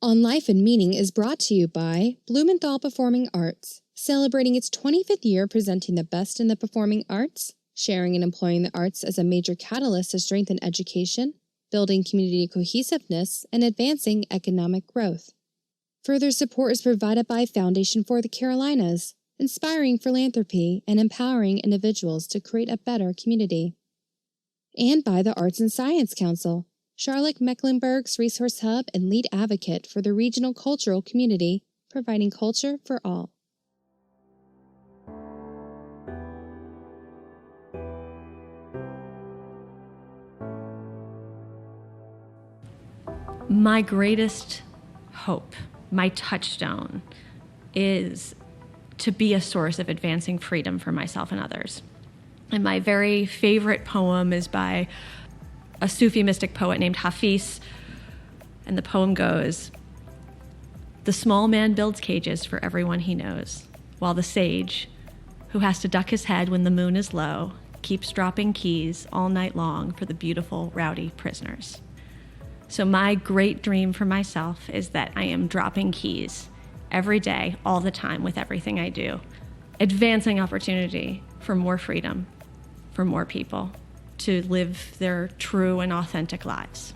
On Life and Meaning is brought to you by Blumenthal Performing Arts, celebrating its 25th year presenting the best in the performing arts, sharing and employing the arts as a major catalyst to strengthen education, building community cohesiveness, and advancing economic growth. Further support is provided by Foundation for the Carolinas, inspiring philanthropy and empowering individuals to create a better community. And by the Arts and Science Council, Charlotte-Mecklenburg's resource hub and lead advocate for the regional cultural community, providing culture for all. My greatest hope, my touchstone, is to be a source of advancing freedom for myself and others. And my very favorite poem is by a Sufi mystic poet named Hafiz, and the poem goes, "The small man builds cages for everyone he knows, while the sage, who has to duck his head when the moon is low, keeps dropping keys all night long for the beautiful, rowdy prisoners." So my great dream for myself is that I am dropping keys every day, all the time, with everything I do, advancing opportunity for more freedom, for more people to live their true and authentic lives.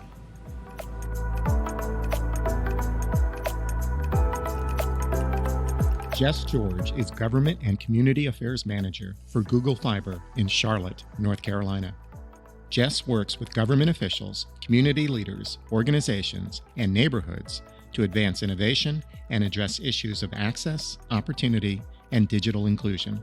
Jess George is Government and Community Affairs Manager for Google Fiber in Charlotte, North Carolina. Jess works with government officials, community leaders, organizations, and neighborhoods to advance innovation and address issues of access, opportunity, and digital inclusion.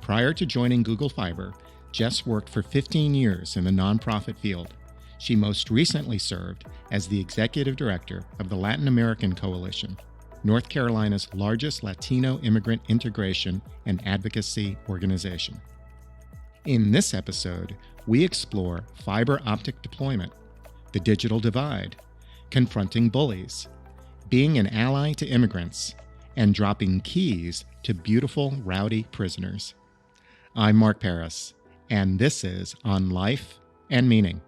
Prior to joining Google Fiber, Jess worked for 15 years in the nonprofit field. She most recently served as the executive director of the Latin American Coalition, North Carolina's largest Latino immigrant integration and advocacy organization. In this episode, we explore fiber optic deployment, the digital divide, confronting bullies, being an ally to immigrants, and dropping keys to beautiful, rowdy prisoners. I'm Mark Paris, and this is On Life and Meaning.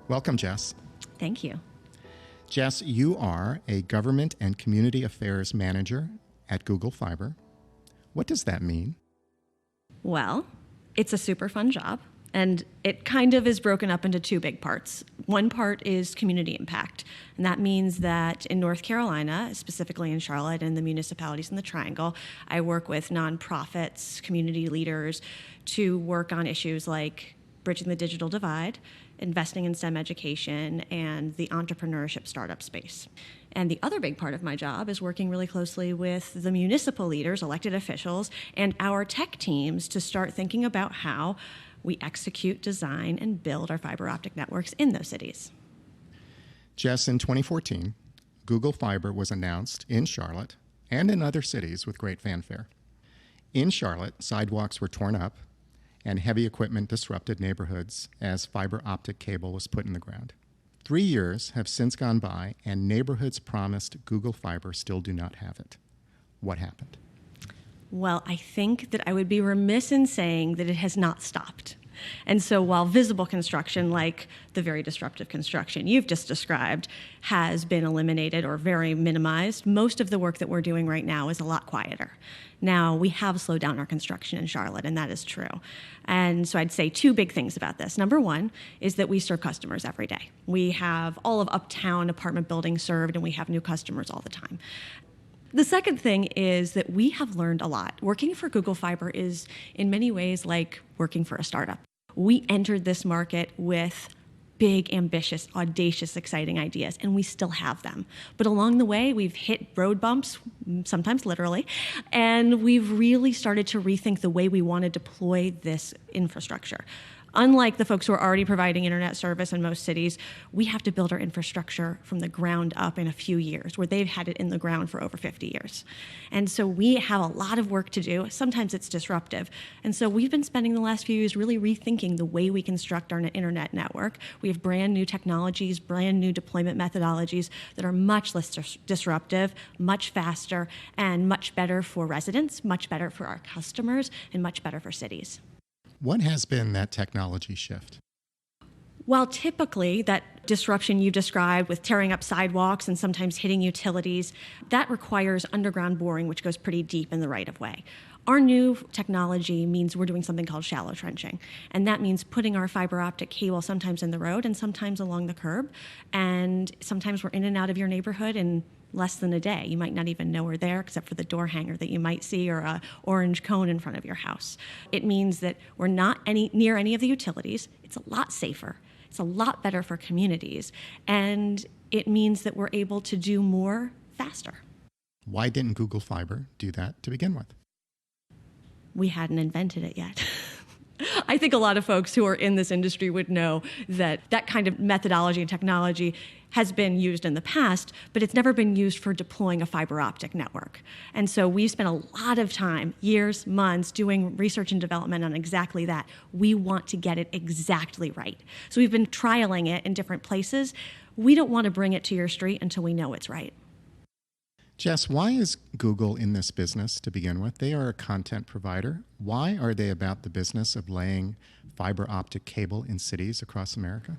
Welcome, Jess. Thank you. Jess, you are a Government and Community Affairs Manager at Google Fiber. What does that mean? Well, it's a super fun job, and it kind of is broken up into two big parts. One part is community impact, and that means that in North Carolina, specifically in Charlotte and the municipalities in the Triangle, I work with nonprofits, community leaders to work on issues like bridging the digital divide, investing in STEM education, and the entrepreneurship startup space. And the other big part of my job is working really closely with the municipal leaders, elected officials, and our tech teams to start thinking about how we execute, design, and build our fiber optic networks in those cities. Jess, in 2014, Google Fiber was announced in Charlotte and in other cities with great fanfare. In Charlotte, sidewalks were torn up and heavy equipment disrupted neighborhoods as fiber optic cable was put in the ground. 3 years have since gone by, and neighborhoods promised Google Fiber still do not have it. What happened? Well, I think that I would be remiss in saying that it has not stopped. And so while visible construction, like the very disruptive construction you've just described, has been eliminated or very minimized, most of the work that we're doing right now is a lot quieter. Now, we have slowed down our construction in Charlotte, and that is true. And so I'd say two big things about this. Number one is that we serve customers every day. We have all of uptown apartment buildings served, and we have new customers all the time. The second thing is that we have learned a lot. Working for Google Fiber is in many ways like working for a startup. We entered this market with big, ambitious, audacious, exciting ideas, and we still have them. But along the way, we've hit road bumps, sometimes literally, and we've really started to rethink the way we want to deploy this infrastructure. Unlike the folks who are already providing internet service in most cities, we have to build our infrastructure from the ground up in a few years, where they've had it in the ground for over 50 years. And so we have a lot of work to do. Sometimes it's disruptive. And so we've been spending the last few years really rethinking the way we construct our internet network. We have brand new technologies, brand new deployment methodologies that are much less disruptive, much faster, and much better for residents, much better for our customers, and much better for cities. What has been that technology shift? While typically that disruption you described with tearing up sidewalks and sometimes hitting utilities, that requires underground boring, which goes pretty deep in the right-of-way. Our new technology means we're doing something called shallow trenching, and that means putting our fiber optic cable sometimes in the road and sometimes along the curb, and sometimes we're in and out of your neighborhood in less than a day. You might not even know we're there except for the door hanger that you might see or a orange cone in front of your house. It means that we're not near any of the utilities. It's a lot safer. It's a lot better for communities, and it means that we're able to do more faster. Why didn't Google Fiber do that to begin with? We hadn't invented it yet. I think a lot of folks who are in this industry would know that that kind of methodology and technology has been used in the past, but it's never been used for deploying a fiber optic network. And so we've spent a lot of time, years, months, doing research and development on exactly that. We want to get it exactly right. So we've been trialing it in different places. We don't want to bring it to your street until we know it's right. Jess, why is Google in this business to begin with? They are a content provider. Why are they about the business of laying fiber optic cable in cities across America?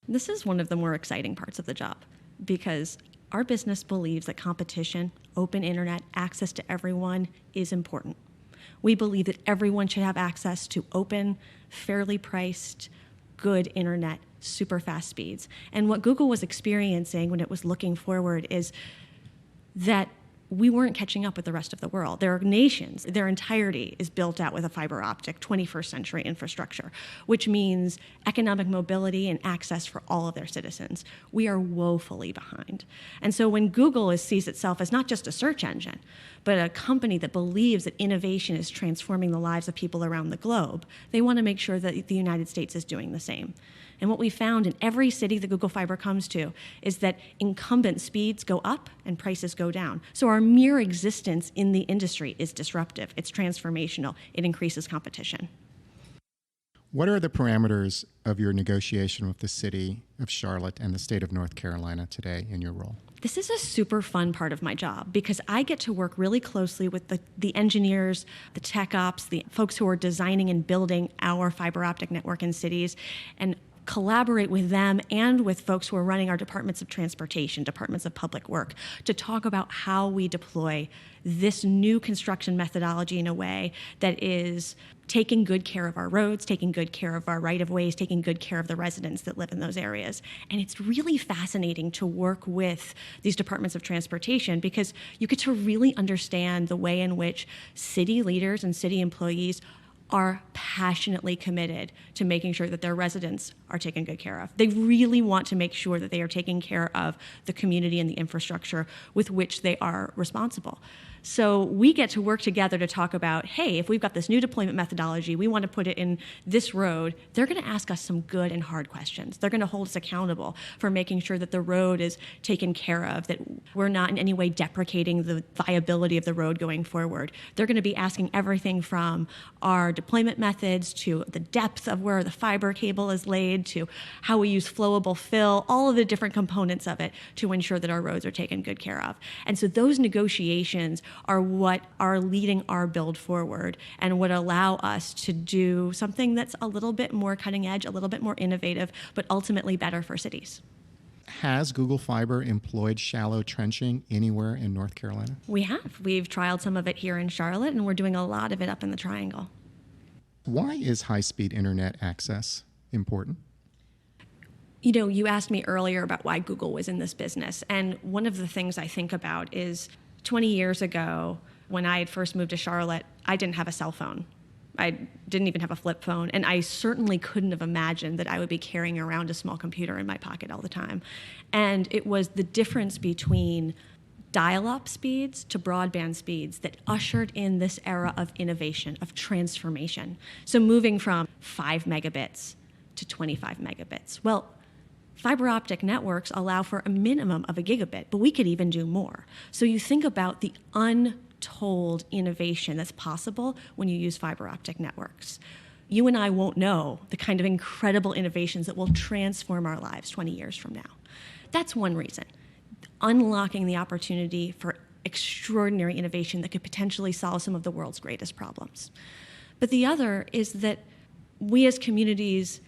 This is one of the more exciting parts of the job because our business believes that competition, open internet, access to everyone is important. We believe that everyone should have access to open, fairly priced, good internet, super fast speeds. And what Google was experiencing when it was looking forward is that we weren't catching up with the rest of the world. There are nations, their entirety is built out with a fiber optic 21st century infrastructure, which means economic mobility and access for all of their citizens. We are woefully behind. And so when Google sees itself as not just a search engine, but a company that believes that innovation is transforming the lives of people around the globe, they want to make sure that the United States is doing the same. And what we found in every city that Google Fiber comes to is that incumbent speeds go up and prices go down. So our mere existence in the industry is disruptive. It's transformational. It increases competition. What are the parameters of your negotiation with the city of Charlotte and the state of North Carolina today in your role? This is a super fun part of my job because I get to work really closely with the engineers, the tech ops, the folks who are designing and building our fiber optic network in cities, and collaborate with them and with folks who are running our departments of transportation, departments of public work, to talk about how we deploy this new construction methodology in a way that is taking good care of our roads, taking good care of our right-of-ways, taking good care of the residents that live in those areas. And it's really fascinating to work with these departments of transportation because you get to really understand the way in which city leaders and city employees are passionately committed to making sure that their residents are taken good care of. They really want to make sure that they are taking care of the community and the infrastructure with which they are responsible. So we get to work together to talk about, hey, if we've got this new deployment methodology, we want to put it in this road, they're going to ask us some good and hard questions. They're going to hold us accountable for making sure that the road is taken care of, that we're not in any way deprecating the viability of the road going forward. They're going to be asking everything from our deployment methods to the depth of where the fiber cable is laid to how we use flowable fill, all of the different components of it to ensure that our roads are taken good care of. And so those negotiations are what are leading our build forward and would allow us to do something that's a little bit more cutting edge, a little bit more innovative, but ultimately better for cities. Has Google Fiber employed shallow trenching anywhere in North Carolina? We have. We've trialed some of it here in Charlotte, and we're doing a lot of it up in the Triangle. Why is high-speed internet access important? You know, you asked me earlier about why Google was in this business, and one of the things I think about is 20 years ago, when I had first moved to Charlotte, I didn't have a cell phone. I didn't even have a flip phone, and I certainly couldn't have imagined that I would be carrying around a small computer in my pocket all the time. And it was the difference between dial-up speeds to broadband speeds that ushered in this era of innovation, of transformation. So moving from 5 megabits to 25 megabits. Well, fiber optic networks allow for a minimum of a gigabit, but we could even do more. So you think about the untold innovation that's possible when you use fiber optic networks. You and I won't know the kind of incredible innovations that will transform our lives 20 years from now. That's one reason. Unlocking the opportunity for extraordinary innovation that could potentially solve some of the world's greatest problems. But the other is that we as communities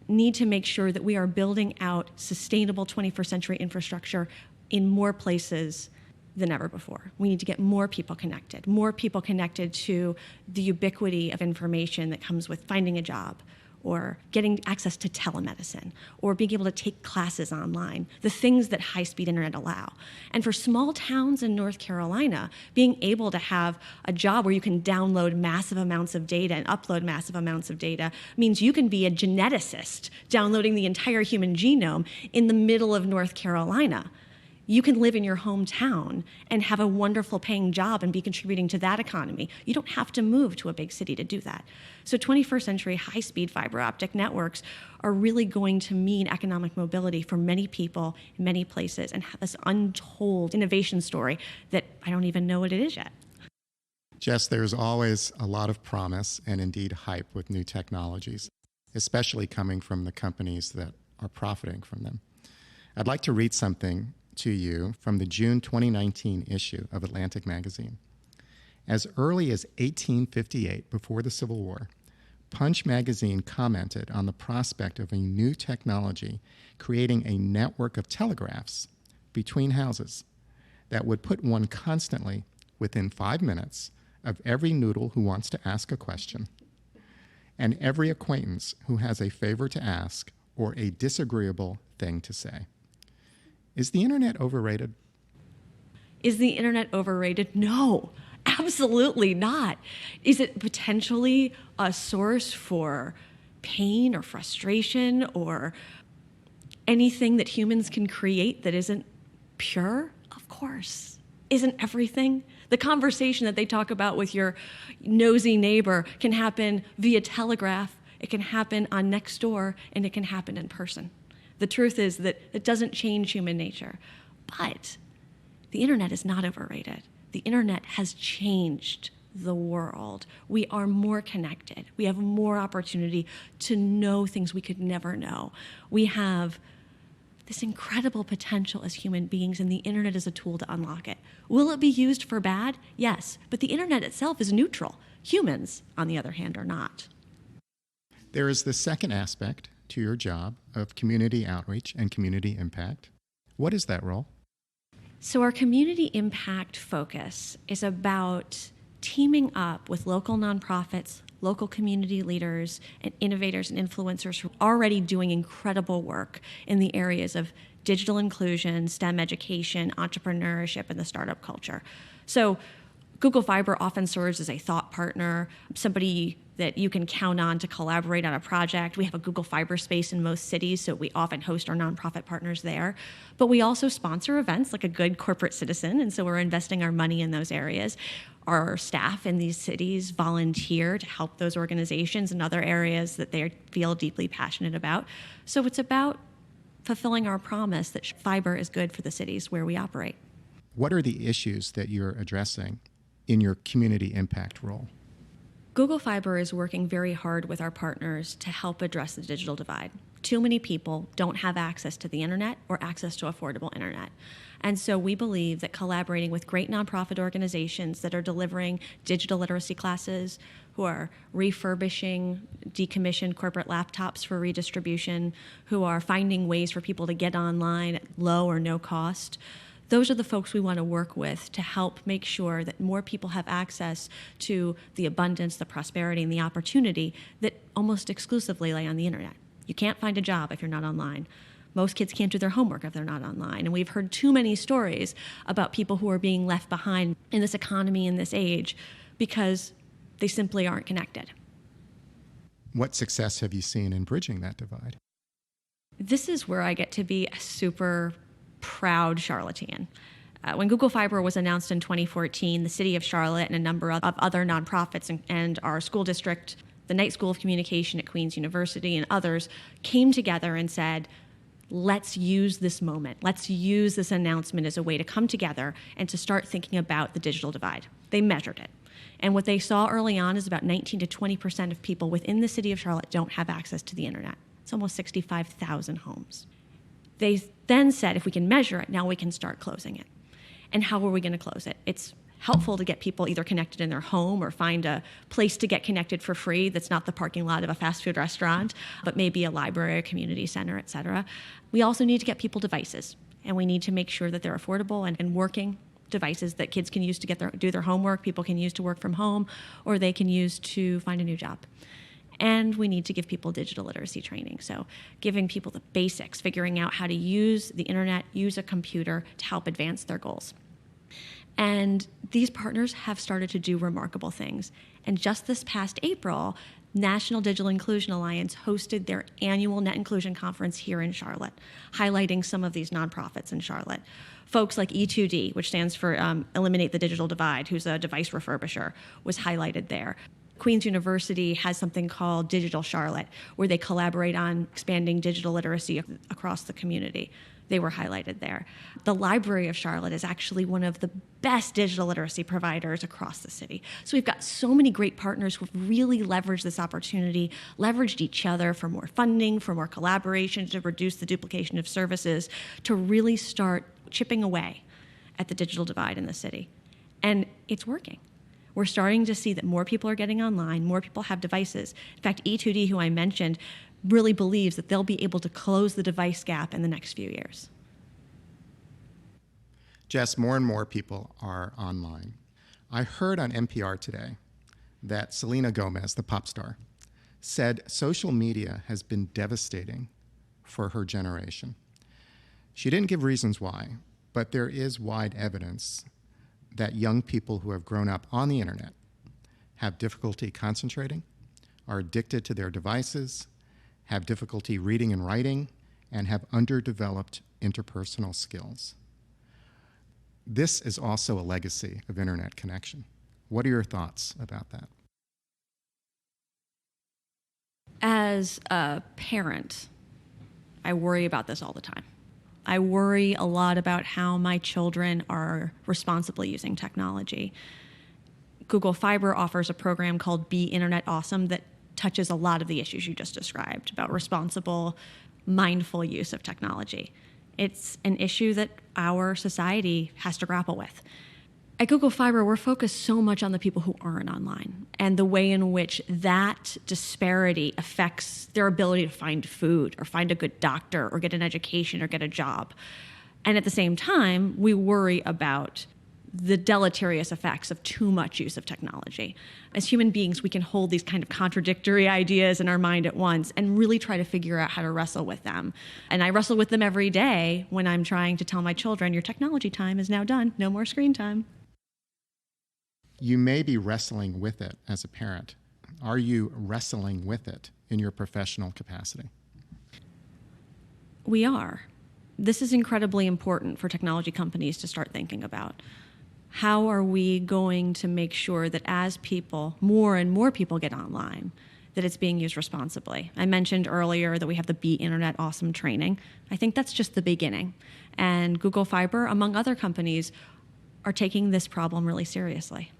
need to make sure that we are building out sustainable 21st century infrastructure in more places than ever before. We need to get more people connected to the ubiquity of information that comes with finding a job, or getting access to telemedicine, or being able to take classes online, the things that high-speed internet allow. And for small towns in North Carolina, being able to have a job where you can download massive amounts of data and upload massive amounts of data means you can be a geneticist downloading the entire human genome in the middle of North Carolina. You can live in your hometown and have a wonderful paying job and be contributing to that economy. You don't have to move to a big city to do that. So 21st century high-speed fiber optic networks are really going to mean economic mobility for many people in many places and have this untold innovation story that I don't even know what it is yet. Jess, there's always a lot of promise and indeed hype with new technologies, especially coming from the companies that are profiting from them. I'd like to read something to you from the June 2019 issue of Atlantic Magazine. As early as 1858, before the Civil War, Punch magazine commented on the prospect of a new technology creating a network of telegraphs between houses that would put one constantly within 5 minutes of every noodle who wants to ask a question and every acquaintance who has a favor to ask or a disagreeable thing to say. Is the internet overrated? Is the internet overrated? No, absolutely not. Is it potentially a source for pain or frustration or anything that humans can create that isn't pure? Of course. Isn't everything? The conversation that they talk about with your nosy neighbor can happen via telegraph, it can happen on Nextdoor, and it can happen in person. The truth is that it doesn't change human nature. But the internet is not overrated. The internet has changed the world. We are more connected. We have more opportunity to know things we could never know. We have this incredible potential as human beings, and the internet is a tool to unlock it. Will it be used for bad? Yes, but the internet itself is neutral. Humans, on the other hand, are not. There is the second aspect to your job of community outreach and community impact. What is that role? So our community impact focus is about teaming up with local nonprofits, local community leaders, and innovators and influencers who are already doing incredible work in the areas of digital inclusion, STEM education, entrepreneurship, and the startup culture. So Google Fiber often serves as a thought partner, somebody that you can count on to collaborate on a project. We have a Google Fiber space in most cities, so we often host our nonprofit partners there. But we also sponsor events like a good corporate citizen, and so we're investing our money in those areas. Our staff in these cities volunteer to help those organizations in other areas that they feel deeply passionate about. So it's about fulfilling our promise that fiber is good for the cities where we operate. What are the issues that you're addressing in your community impact role? Google Fiber is working very hard with our partners to help address the digital divide. Too many people don't have access to the internet or access to affordable internet. And so we believe that collaborating with great nonprofit organizations that are delivering digital literacy classes, who are refurbishing decommissioned corporate laptops for redistribution, who are finding ways for people to get online at low or no cost, those are the folks we want to work with to help make sure that more people have access to the abundance, the prosperity, and the opportunity that almost exclusively lay on the internet. You can't find a job if you're not online. Most kids can't do their homework if they're not online. And we've heard too many stories about people who are being left behind in this economy, in this age, because they simply aren't connected. What success have you seen in bridging that divide? This is where I get to be a super proud Charlottean. When Google Fiber was announced in 2014, the city of Charlotte and a number of other nonprofits and our school district, the Knight School of Communication at Queen's University and others came together and said, let's use this moment. Let's use this announcement as a way to come together and to start thinking about the digital divide. They measured it. And what they saw early on is about 19 to 20% of people within the city of Charlotte don't have access to the internet. It's almost 65,000 homes. They then said, if we can measure it, now we can start closing it. And how are we going to close it? It's helpful to get people either connected in their home or find a place to get connected for free that's not the parking lot of a fast food restaurant, but maybe a library, a community center, et cetera. We also need to get people devices, and we need to make sure that they're affordable and working devices that kids can use to do their homework, people can use to work from home, or they can use to find a new job. And we need to give people digital literacy training. So giving people the basics, figuring out how to use the internet, use a computer to help advance their goals. And these partners have started to do remarkable things. And just this past April, National Digital Inclusion Alliance hosted their annual Net Inclusion Conference here in Charlotte, highlighting some of these nonprofits in Charlotte. Folks like E2D, which stands for Eliminate the Digital Divide, who's a device refurbisher, was highlighted there. Queen's University has something called Digital Charlotte, where they collaborate on expanding digital literacy across the community. They were highlighted there. The Library of Charlotte is actually one of the best digital literacy providers across the city. So we've got so many great partners who have really leveraged this opportunity, leveraged each other for more funding, for more collaboration, to reduce the duplication of services, to really start chipping away at the digital divide in the city. And it's working. We're starting to see that more people are getting online, more people have devices. In fact, E2D, who I mentioned, really believes that they'll be able to close the device gap in the next few years. Jess, more and more people are online. I heard on NPR today that Selena Gomez, the pop star, said social media has been devastating for her generation. She didn't give reasons why, but there is wide evidence that young people who have grown up on the internet have difficulty concentrating, are addicted to their devices, have difficulty reading and writing, and have underdeveloped interpersonal skills. This is also a legacy of internet connection. What are your thoughts about that? As a parent, I worry about this all the time. I worry a lot about how my children are responsibly using technology. Google Fiber offers a program called Be Internet Awesome that touches a lot of the issues you just described about responsible, mindful use of technology. It's an issue that our society has to grapple with. At Google Fiber, we're focused so much on the people who aren't online and the way in which that disparity affects their ability to find food or find a good doctor or get an education or get a job. And at the same time, we worry about the deleterious effects of too much use of technology. As human beings, we can hold these kind of contradictory ideas in our mind at once and really try to figure out how to wrestle with them. And I wrestle with them every day when I'm trying to tell my children, your technology time is now done, no more screen time. You may be wrestling with it as a parent. Are you wrestling with it in your professional capacity? We are. This is incredibly important for technology companies to start thinking about. How are we going to make sure that as people, more and more people get online, that it's being used responsibly? I mentioned earlier that we have the Be Internet Awesome training. I think that's just the beginning. And Google Fiber, among other companies, are taking this problem really seriously.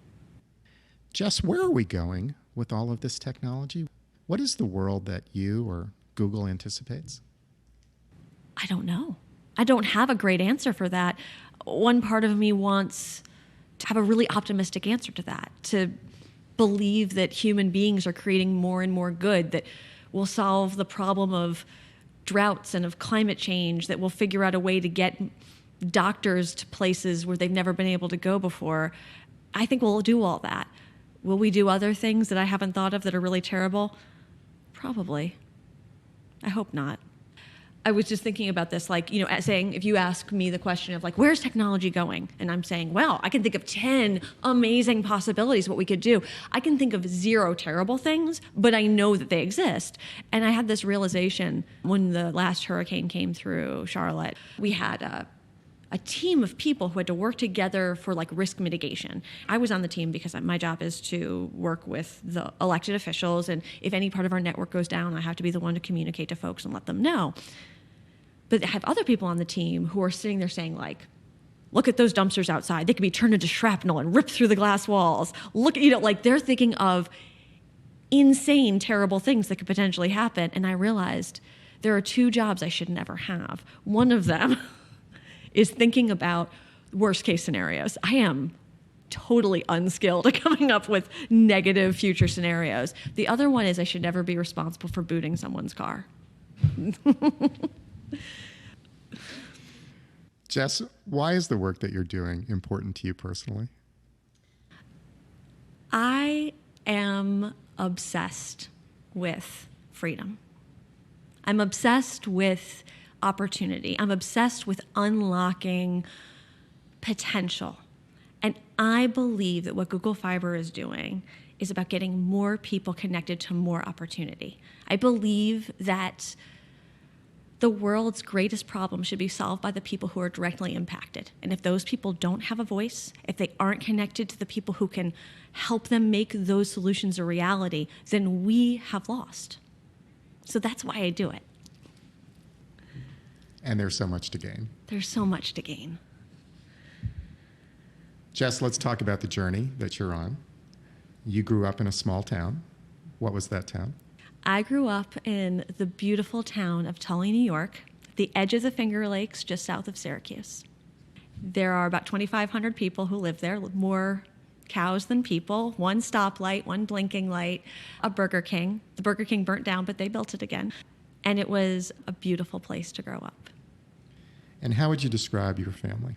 Jess, where are we going with all of this technology? What is the world that you or Google anticipates? I don't know. I don't have a great answer for that. One part of me wants to have a really optimistic answer to that, to believe that human beings are creating more and more good, that will solve the problem of droughts and of climate change, that will figure out a way to get doctors to places where they've never been able to go before. I think we'll do all that. Will we do other things that I haven't thought of that are really terrible? Probably. I hope not. I was just thinking about this, like, saying, if you ask me the question of, like, where's technology going? And I'm saying, well, I can think of 10 amazing possibilities what we could do. I can think of 0 terrible things, but I know that they exist. And I had this realization when the last hurricane came through Charlotte. We had a team of people who had to work together for like risk mitigation. I was on the team because my job is to work with the elected officials, and if any part of our network goes down, I have to be the one to communicate to folks and let them know. But I have other people on the team who are sitting there saying, like, look at those dumpsters outside. They could be turned into shrapnel and ripped through the glass walls. Look, like they're thinking of insane, terrible things that could potentially happen. And I realized there are 2 jobs I should never have. One of them is thinking about worst case scenarios. I am totally unskilled at coming up with negative future scenarios. The other one is I should never be responsible for booting someone's car. Jess, why is the work that you're doing important to you personally? I am obsessed with freedom. I'm obsessed with opportunity. I'm obsessed with unlocking potential. And I believe that what Google Fiber is doing is about getting more people connected to more opportunity. I believe that the world's greatest problem should be solved by the people who are directly impacted. And if those people don't have a voice, if they aren't connected to the people who can help them make those solutions a reality, then we have lost. So that's why I do it. And there's so much to gain. There's so much to gain. Jess, let's talk about the journey that you're on. You grew up in a small town. What was that town? I grew up in the beautiful town of Tully, New York, the edge of the Finger Lakes, just south of Syracuse. There are about 2,500 people who live there, more cows than people, one stoplight, one blinking light, a Burger King. The Burger King burnt down, but they built it again. And it was a beautiful place to grow up. And how would you describe your family?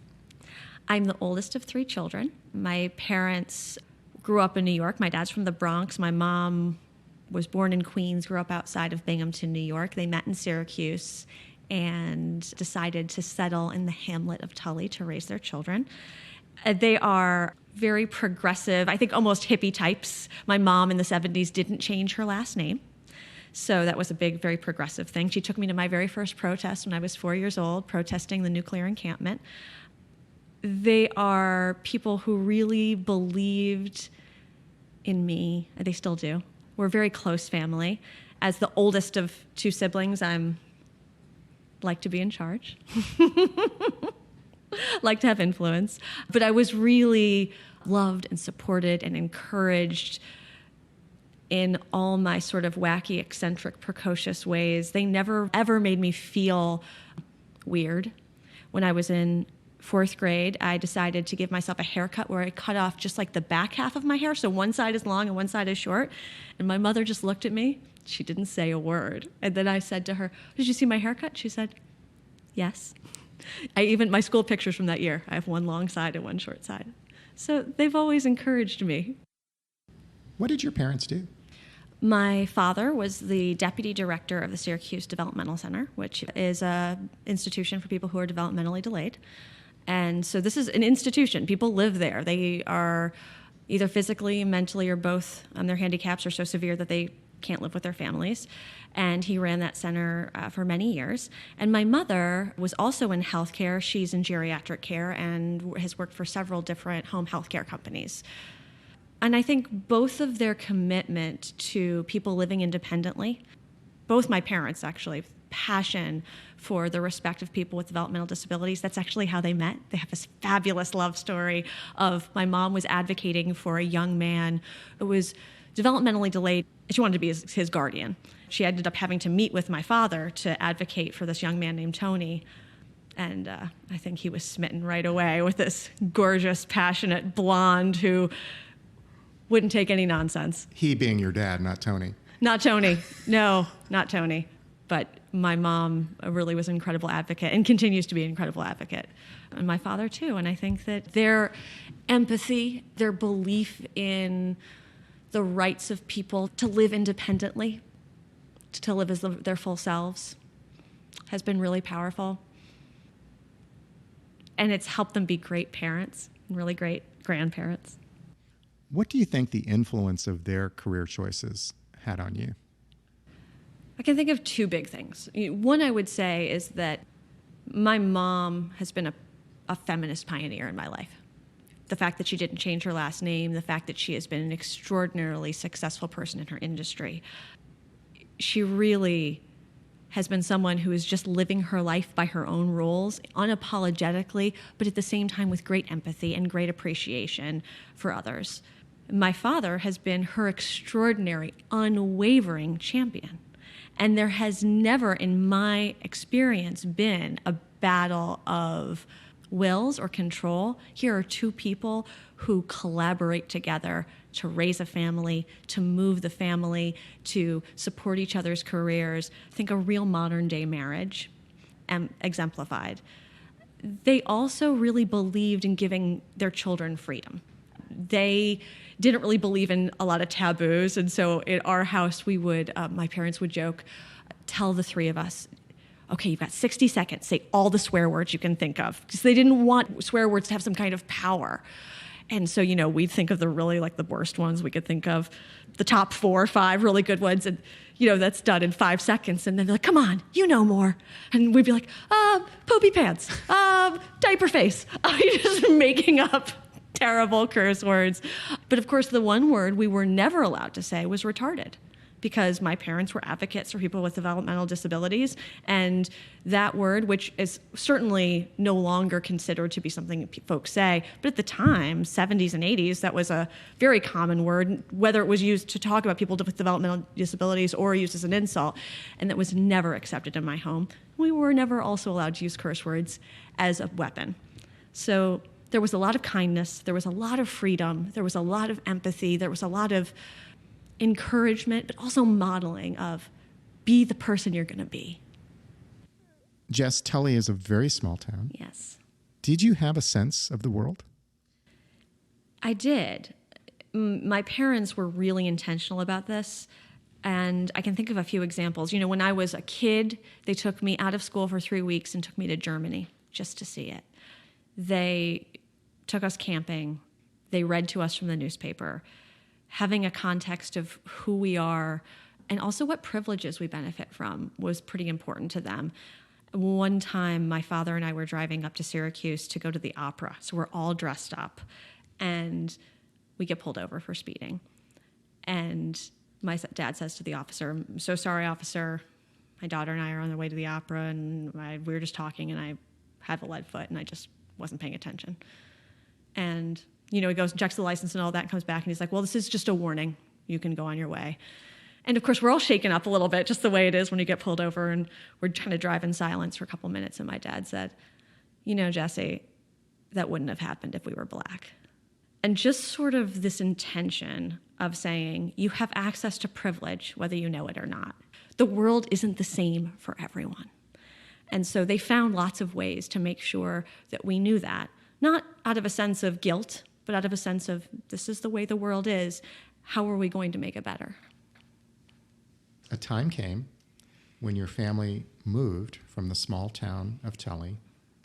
I'm the oldest of 3 children. My parents grew up in New York. My dad's from the Bronx. My mom was born in Queens, grew up outside of Binghamton, New York. They met in Syracuse and decided to settle in the hamlet of Tully to raise their children. They are very progressive, I think almost hippie types. My mom in the 70s didn't change her last name. So that was a big, very progressive thing. She took me to my very first protest when I was 4 years old, protesting the nuclear encampment. They are people who really believed in me. They still do. We're a very close family. As the oldest of 2 siblings, I'm like to be in charge. Like to have influence. But I was really loved and supported and encouraged in all my sort of wacky, eccentric, precocious ways. They never, ever made me feel weird. When I was in 4th grade, I decided to give myself a haircut where I cut off just like the back half of my hair, so one side is long and one side is short. And my mother just looked at me. She didn't say a word. And then I said to her, "Did you see my haircut?" She said, "Yes." My school pictures from that year, I have one long side and one short side. So they've always encouraged me. What did your parents do? My father was the deputy director of the Syracuse Developmental Center, which is an institution for people who are developmentally delayed. And so this is an institution. People live there. They are either physically, mentally, or both. Their handicaps are so severe that they can't live with their families. And he ran that center for many years. And my mother was also in healthcare. She's in geriatric care and has worked for several different home healthcare companies. And I think both of their commitment to people living independently, both my parents actually, passion for the respect of people with developmental disabilities, that's actually how they met. They have this fabulous love story of my mom was advocating for a young man who was developmentally delayed. She wanted to be his guardian. She ended up having to meet with my father to advocate for this young man named Tony. And I think he was smitten right away with this gorgeous, passionate blonde who wouldn't take any nonsense. He being your dad, not Tony. Not Tony. No, not Tony. But my mom really was an incredible advocate and continues to be an incredible advocate. And my father, too. And I think that their empathy, their belief in the rights of people to live independently, to live as their full selves, has been really powerful. And it's helped them be great parents and really great grandparents. What do you think the influence of their career choices had on you? I can think of 2 big things. One I would say is that my mom has been a feminist pioneer in my life. The fact that she didn't change her last name, the fact that she has been an extraordinarily successful person in her industry. She really has been someone who is just living her life by her own rules, unapologetically, but at the same time with great empathy and great appreciation for others. My father has been her extraordinary, unwavering champion. And there has never, in my experience, been a battle of wills or control. Here are two people who collaborate together to raise a family, to move the family, to support each other's careers. Think a real modern day marriage exemplified. They also really believed in giving their children freedom. They didn't really believe in a lot of taboos, and so at our house we would, my parents would joke, tell the three of us, okay, you've got 60 seconds, say all the swear words you can think of, because they didn't want swear words to have some kind of power. And so, we'd think of the really the worst ones. We could think of the top 4 or 5 really good ones, and that's done in 5 seconds. And then they're like, come on, you know more. And we'd be like, poopy pants, diaper face. Just making up terrible curse words. But of course, the one word we were never allowed to say was retarded, because my parents were advocates for people with developmental disabilities. And that word, which is certainly no longer considered to be something folks say, but at the time, 70s and 80s, that was a very common word, whether it was used to talk about people with developmental disabilities or used as an insult. And that was never accepted in my home. We were never also allowed to use curse words as a weapon. So there was a lot of kindness, there was a lot of freedom, there was a lot of empathy, there was a lot of encouragement, but also modeling of be the person you're going to be. Jess, Tully is a very small town. Yes. Did you have a sense of the world? I did. My parents were really intentional about this, and I can think of a few examples. When I was a kid, they took me out of school for 3 weeks and took me to Germany just to see it. They took us camping. They read to us from the newspaper. Having a context of who we are and also what privileges we benefit from was pretty important to them. One time, my father and I were driving up to Syracuse to go to the opera. So we're all dressed up, and we get pulled over for speeding. And my dad says to the officer, "I'm so sorry, officer. My daughter and I are on the way to the opera, and we were just talking, and I have a lead foot, and I just wasn't paying attention." And he goes and checks the license and all that and comes back and he's like, "Well, this is just a warning. You can go on your way." And of course, we're all shaken up a little bit, just the way it is when you get pulled over, and we're trying to drive in silence for a couple minutes. And my dad said, "Jesse, that wouldn't have happened if we were black." And just sort of this intention of saying, you have access to privilege, whether you know it or not. The world isn't the same for everyone. And so they found lots of ways to make sure that we knew that, not out of a sense of guilt, but out of a sense of this is the way the world is. How are we going to make it better? A time came when your family moved from the small town of Tully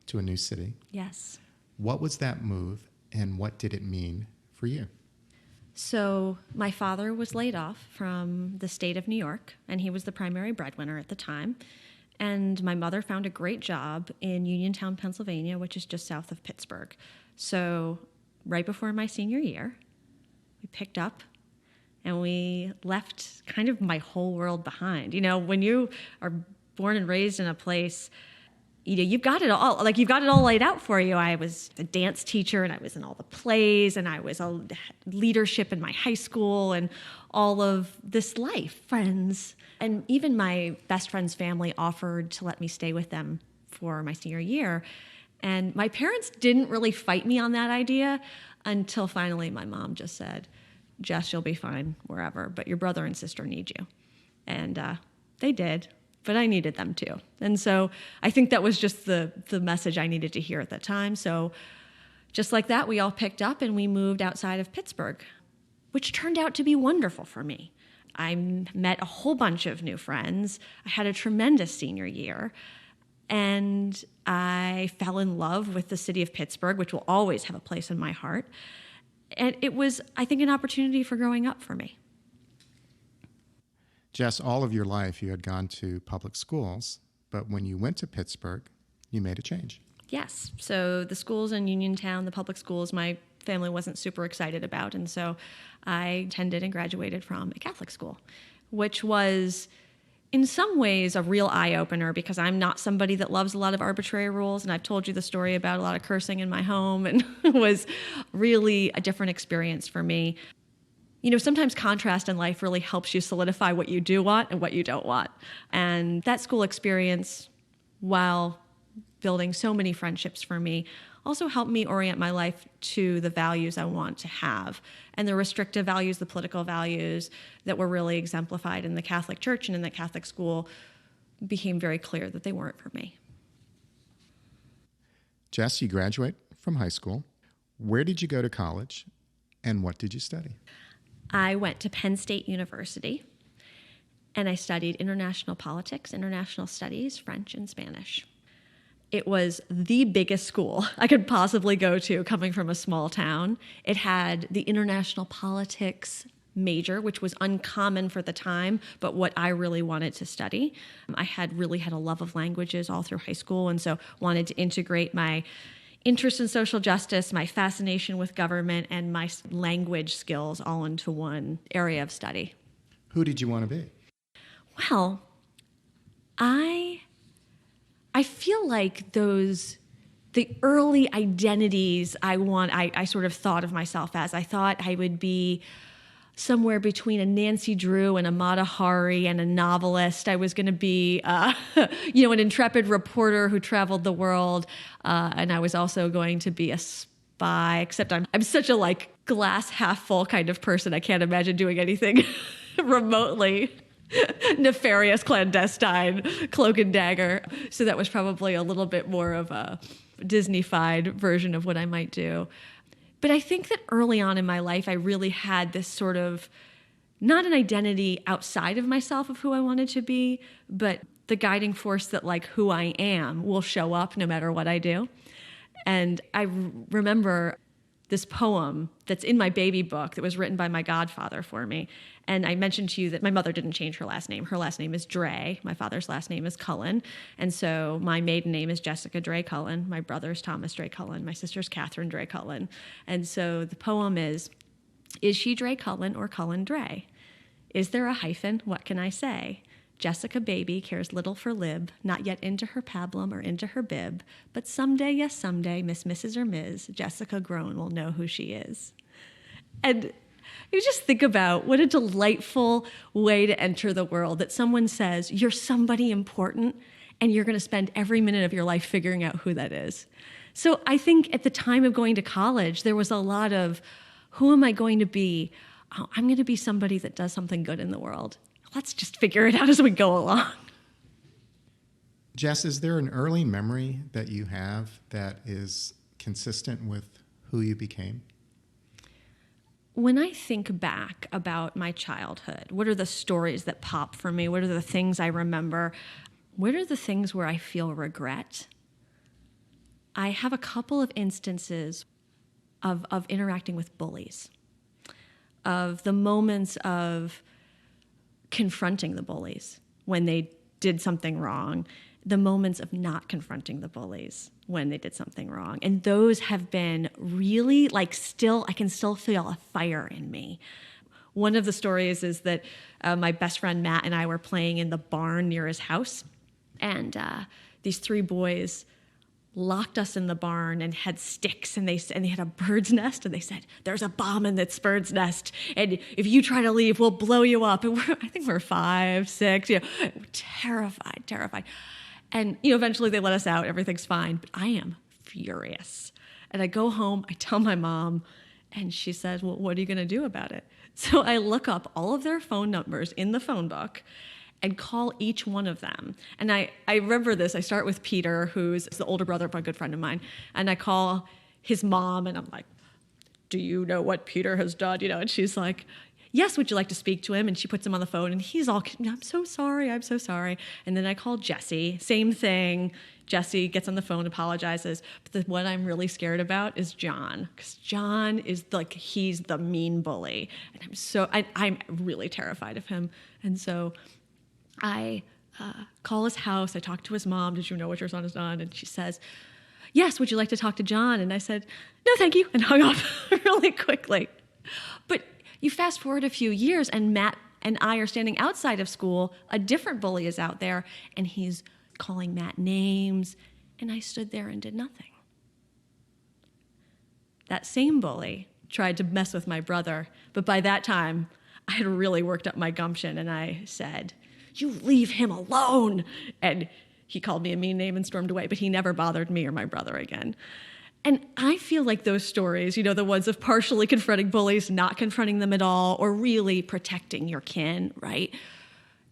to a new city. Yes. What was that move, and what did it mean for you? So my father was laid off from the state of New York, and he was the primary breadwinner at the time. And my mother found a great job in Uniontown, Pennsylvania, which is just south of Pittsburgh. So right before my senior year, we picked up and we left kind of my whole world behind. When you are born and raised in a place, you've got it all, you've got it all laid out for you. I was a dance teacher, and I was in all the plays, and I was a leadership in my high school, and all of this life, friends. And even my best friend's family offered to let me stay with them for my senior year. And my parents didn't really fight me on that idea until finally my mom just said, "Jess, you'll be fine wherever, but your brother and sister need you." And they did, but I needed them too. And so I think that was just the message I needed to hear at that time. So just like that, we all picked up and we moved outside of Pittsburgh, which turned out to be wonderful for me. I met a whole bunch of new friends. I had a tremendous senior year. And I fell in love with the city of Pittsburgh, which will always have a place in my heart. And it was, I think, an opportunity for growing up for me. Jess, all of your life you had gone to public schools, but when you went to Pittsburgh, you made a change. Yes. So the schools in Uniontown, the public schools, my family wasn't super excited about. And so I attended and graduated from a Catholic school, which was in some ways a real eye-opener, because I'm not somebody that loves a lot of arbitrary rules. And I've told you the story about a lot of cursing in my home, and it was really a different experience for me. Sometimes contrast in life really helps you solidify what you do want and what you don't want. And that school experience, while building so many friendships for me, also helped me orient my life to the values I want to have. And the restrictive values, the political values that were really exemplified in the Catholic Church and in the Catholic school became very clear that they weren't for me. Jess, you graduate from high school. Where did you go to college, and what did you study? I went to Penn State University, and I studied international politics, international studies, French, and Spanish. It was the biggest school I could possibly go to coming from a small town. It had the international politics major, which was uncommon for the time, but what I really wanted to study. I had a love of languages all through high school, and so wanted to integrate my interest in social justice, my fascination with government, and my language skills all into one area of study. Who did you want to be? Well, I feel like the early identities I sort of thought of myself as. I thought I would be somewhere between a Nancy Drew and a Mata Hari and a novelist. I was going to be, an intrepid reporter who traveled the world, and I was also going to be a spy. Except I'm such a glass half full kind of person. I can't imagine doing anything remotely nefarious, clandestine, cloak and dagger. So that was probably a little bit more of a Disney-fied version of what I might do. But I think that early on in my life, I really had this sort of, not an identity outside of myself of who I wanted to be, but the guiding force that who I am will show up no matter what I do. And I remember this poem that's in my baby book that was written by my godfather for me. And I mentioned to you that my mother didn't change her last name. Her last name is Dre. My father's last name is Cullen. And so my maiden name is Jessica Dre Cullen. My brother's Thomas Dre Cullen. My sister's Catherine Dre Cullen. And so the poem is she Dre Cullen or Cullen Dre? Is there a hyphen? What can I say? Jessica baby cares little for lib, not yet into her pablum or into her bib, but someday, yes someday, Miss Mrs. or Ms., Jessica grown will know who she is. And you just think about what a delightful way to enter the world, that someone says you're somebody important and you're going to spend every minute of your life figuring out who that is. So I think at the time of going to college, there was a lot of, who am I going to be? Oh, I'm going to be somebody that does something good in the world. Let's just figure it out as we go along. Jess, is there an early memory that you have that is consistent with who you became? When I think back about my childhood, what are the stories that pop for me? What are the things I remember? What are the things where I feel regret? I have a couple of instances of interacting with bullies, of the moments of confronting the bullies when they did something wrong, the moments of not confronting the bullies when they did something wrong. And those have been really I can still feel a fire in me. One of the stories is that my best friend Matt and I were playing in the barn near his house, and these three boys locked us in the barn and had sticks, and they had a bird's nest, and they said, there's a bomb in this bird's nest, and if you try to leave, we'll blow you up. And I think we're 5, 6, terrified. And eventually they let us out, everything's fine, but I am furious. And I go home, I tell my mom, and she says, well, what are you going to do about it? So I look up all of their phone numbers in the phone book and call each one of them. And I remember this. I start with Peter, who's the older brother of a good friend of mine, and I call his mom, and I'm like, do you know what Peter has done? And she's like, yes, would you like to speak to him? And she puts him on the phone, and he's all, I'm so sorry. And then I call Jesse, same thing. Jesse gets on the phone, apologizes. But what I'm really scared about is John, because John is he's the mean bully. And I'm really terrified of him. And so I call his house. I talk to his mom. Did you know what your son has done? And she says, yes, would you like to talk to John? And I said, no, thank you, and hung up really quickly. But you fast forward a few years, and Matt and I are standing outside of school. A different bully is out there, and he's calling Matt names, and I stood there and did nothing. That same bully tried to mess with my brother, but by that time, I had really worked up my gumption, and I said, you leave him alone. And he called me a mean name and stormed away, but he never bothered me or my brother again. And I feel like those stories, the ones of partially confronting bullies, not confronting them at all, or really protecting your kin, right?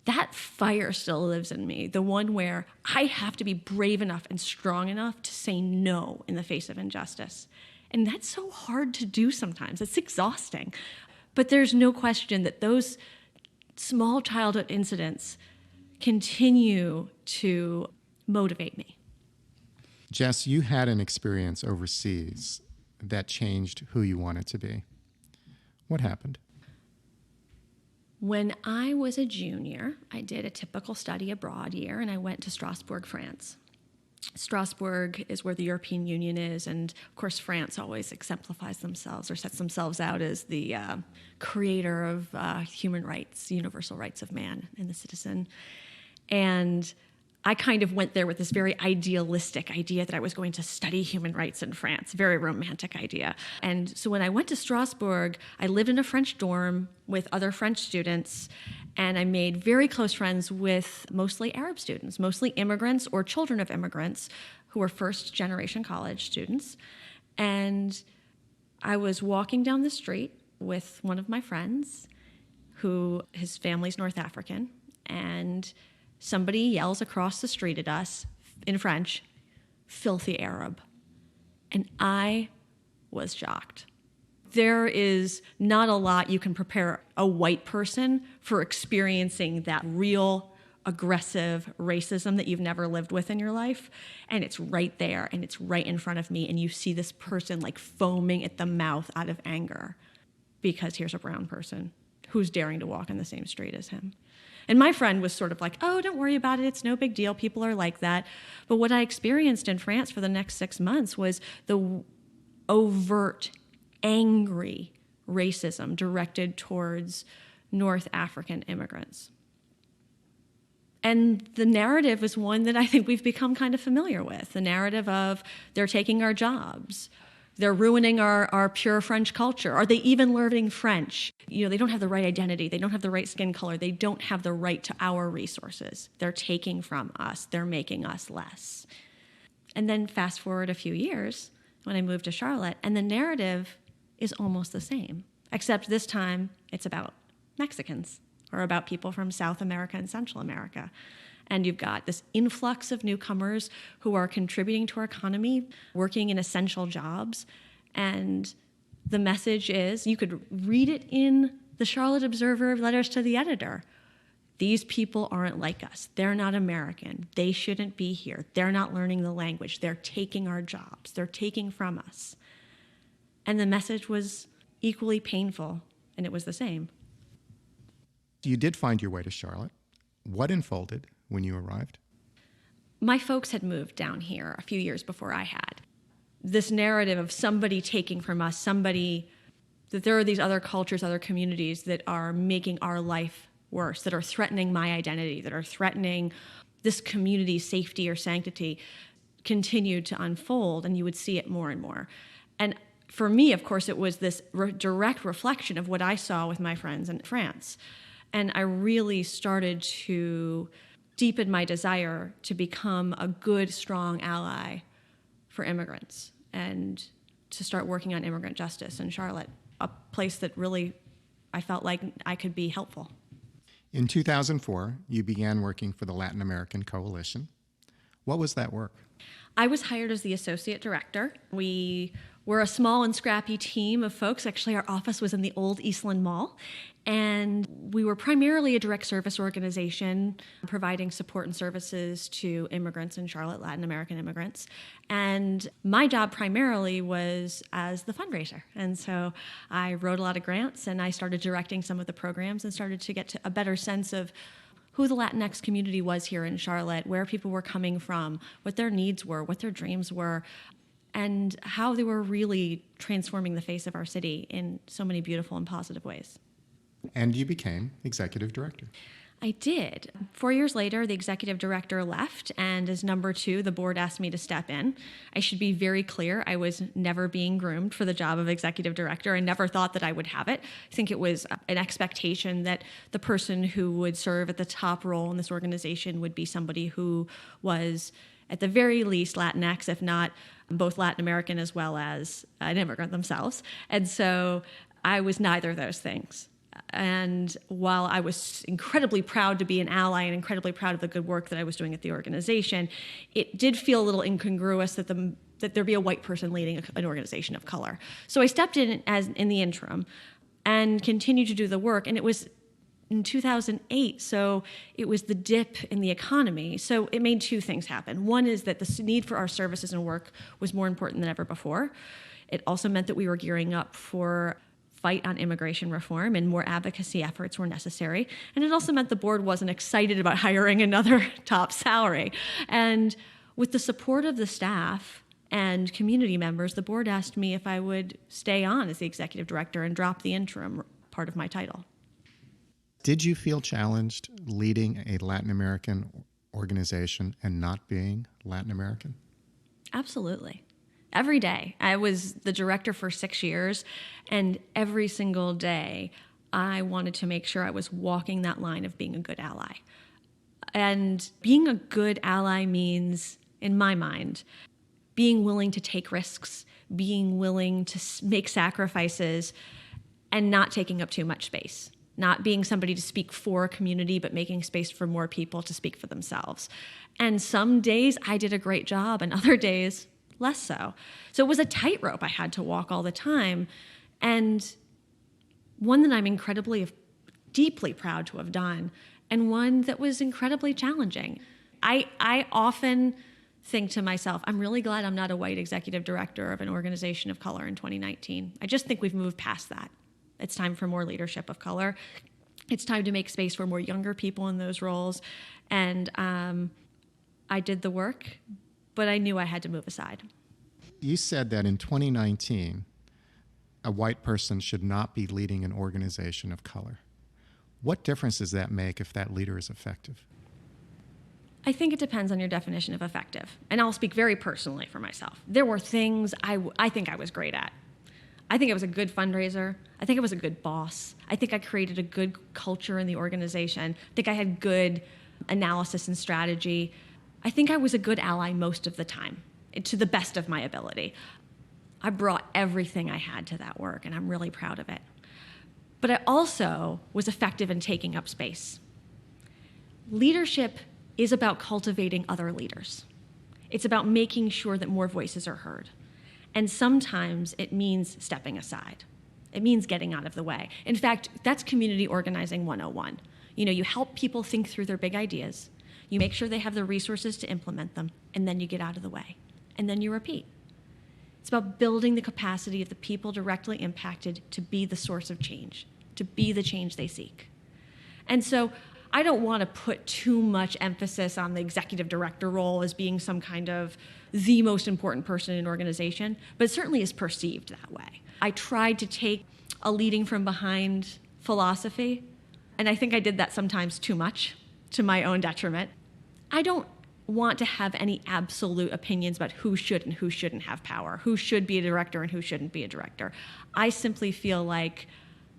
That fire still lives in me, the one where I have to be brave enough and strong enough to say no in the face of injustice. And that's so hard to do sometimes. It's exhausting. But there's no question that those small childhood incidents continue to motivate me. Jess, you had an experience overseas that changed who you wanted to be. What happened? When I was a junior, I did a typical study abroad year, and I went to Strasbourg, France. Strasbourg is where the European Union is, and of course France always exemplifies themselves or sets themselves out as the creator of human rights, universal rights of man and the citizen. And I kind of went there with this very idealistic idea that I was going to study human rights in France, very romantic idea. And so when I went to Strasbourg, I lived in a French dorm with other French students, and I made very close friends with mostly Arab students, mostly immigrants or children of immigrants who were first-generation college students. And I was walking down the street with one of my friends who his family's North African, and somebody yells across the street at us in French, "Filthy Arab." And I was shocked. There is not a lot you can prepare a white person for experiencing that real aggressive racism that you've never lived with in your life. And it's right there, and it's right in front of me, and you see this person like foaming at the mouth out of anger because here's a brown person who's daring to walk in the same street as him. And my friend was sort of like, oh, don't worry about it. It's no big deal. People are like that. But what I experienced in France for the next 6 months was the overt, angry racism directed towards North African immigrants. And the narrative is one that I think we've become kind of familiar with, the narrative of they're taking our jobs. They're ruining our pure French culture. Are they even learning French? They don't have the right identity. They don't have the right skin color. They don't have the right to our resources. They're taking from us. They're making us less. And then fast forward a few years when I moved to Charlotte, and the narrative is almost the same, except this time it's about Mexicans or about people from South America and Central America. And you've got this influx of newcomers who are contributing to our economy, working in essential jobs. And the message is, you could read it in the Charlotte Observer letters to the editor. These people aren't like us. They're not American. They shouldn't be here. They're not learning the language. They're taking our jobs. They're taking from us. And the message was equally painful, and it was the same. You did find your way to Charlotte. What unfolded when you arrived? My folks had moved down here a few years before I had. This narrative of somebody taking from us, that there are these other cultures, other communities that are making our life worse, that are threatening my identity, that are threatening this community's safety or sanctity, continued to unfold, and you would see it more and more. And for me, of course, it was this direct reflection of what I saw with my friends in France. And I really started to deepen my desire to become a good, strong ally for immigrants and to start working on immigrant justice in Charlotte, a place that really I felt like I could be helpful. In 2004, you began working for the Latin American Coalition. What was that work? I was hired as the associate director. We were a small and scrappy team of folks. Actually, our office was in the old Eastland Mall. And we were primarily a direct service organization providing support and services to immigrants in Charlotte, Latin American immigrants. And my job primarily was as the fundraiser. And so I wrote a lot of grants, and I started directing some of the programs and started to get to a better sense of who the Latinx community was here in Charlotte, where people were coming from, what their needs were, what their dreams were, and how they were really transforming the face of our city in so many beautiful and positive ways. And you became executive director. I did. 4 years later, the executive director left, and as number 2, the board asked me to step in. I should be very clear, I was never being groomed for the job of executive director. I never thought that I would have it. I think it was an expectation that the person who would serve at the top role in this organization would be somebody who was at the very least Latinx, if not both Latin American as well as an immigrant themselves. And so I was neither of those things. And while I was incredibly proud to be an ally and incredibly proud of the good work that I was doing at the organization, it did feel a little incongruous that there be a white person leading an organization of color. So I stepped in in the interim and continued to do the work. And it was in 2008, so it was the dip in the economy. So it made two things happen. One is that the need for our services and work was more important than ever before. It also meant that we were gearing up for fight on immigration reform, and more advocacy efforts were necessary. And it also meant the board wasn't excited about hiring another top salary. And with the support of the staff and community members, the board asked me if I would stay on as the executive director and drop the interim part of my title. Did you feel challenged leading a Latin American organization and not being Latin American? Absolutely. Every day. I was the director for 6 years, and every single day I wanted to make sure I was walking that line of being a good ally. And being a good ally means, in my mind, being willing to take risks, being willing to make sacrifices, and not taking up too much space. Not being somebody to speak for a community, but making space for more people to speak for themselves. And some days I did a great job, and other days less so. So it was a tightrope I had to walk all the time, and one that I'm deeply proud to have done, and one that was incredibly challenging. I often think to myself, I'm really glad I'm not a white executive director of an organization of color in 2019. I just think we've moved past that. It's time for more leadership of color. It's time to make space for more younger people in those roles. And I did the work, but I knew I had to move aside. You said that in 2019, a white person should not be leading an organization of color. What difference does that make if that leader is effective? I think it depends on your definition of effective. And I'll speak very personally for myself. There were things I think I was great at. I think I was a good fundraiser. I think I was a good boss. I think I created a good culture in the organization. I think I had good analysis and strategy. I think I was a good ally most of the time, to the best of my ability. I brought everything I had to that work, and I'm really proud of it. But I also was effective in taking up space. Leadership is about cultivating other leaders. It's about making sure that more voices are heard. And sometimes it means stepping aside. It means getting out of the way. In fact, that's community organizing 101. You help people think through their big ideas. You make sure they have the resources to implement them, and then you get out of the way. And then you repeat. It's about building the capacity of the people directly impacted to be the source of change, to be the change they seek. And so I don't want to put too much emphasis on the executive director role as being some kind of the most important person in an organization, but it certainly is perceived that way. I tried to take a leading from behind philosophy, and I think I did that sometimes too much, to my own detriment. I don't want to have any absolute opinions about who should and who shouldn't have power, who should be a director and who shouldn't be a director. I simply feel like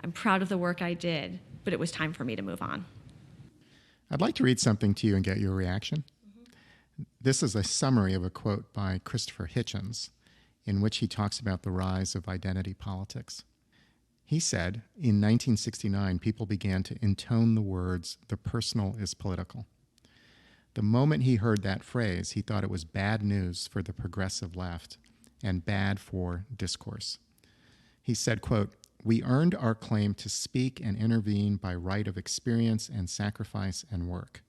I'm proud of the work I did, but it was time for me to move on. I'd like to read something to you and get your reaction. This is a summary of a quote by Christopher Hitchens, in which he talks about the rise of identity politics. He said, in 1969, people began to intone the words, "the personal is political." The moment he heard that phrase, he thought it was bad news for the progressive left and bad for discourse. He said, quote, "We earned our claim to speak and intervene by right of experience and sacrifice and work.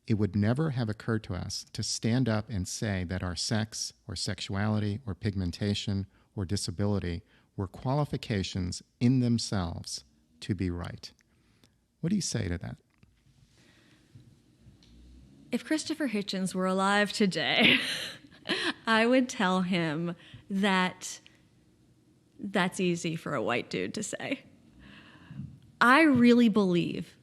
It would never have occurred to us to stand up and say that our sex or sexuality or pigmentation or disability were qualifications in themselves to be right." What do you say to that? If Christopher Hitchens were alive today, I would tell him that that's easy for a white dude to say. I really believe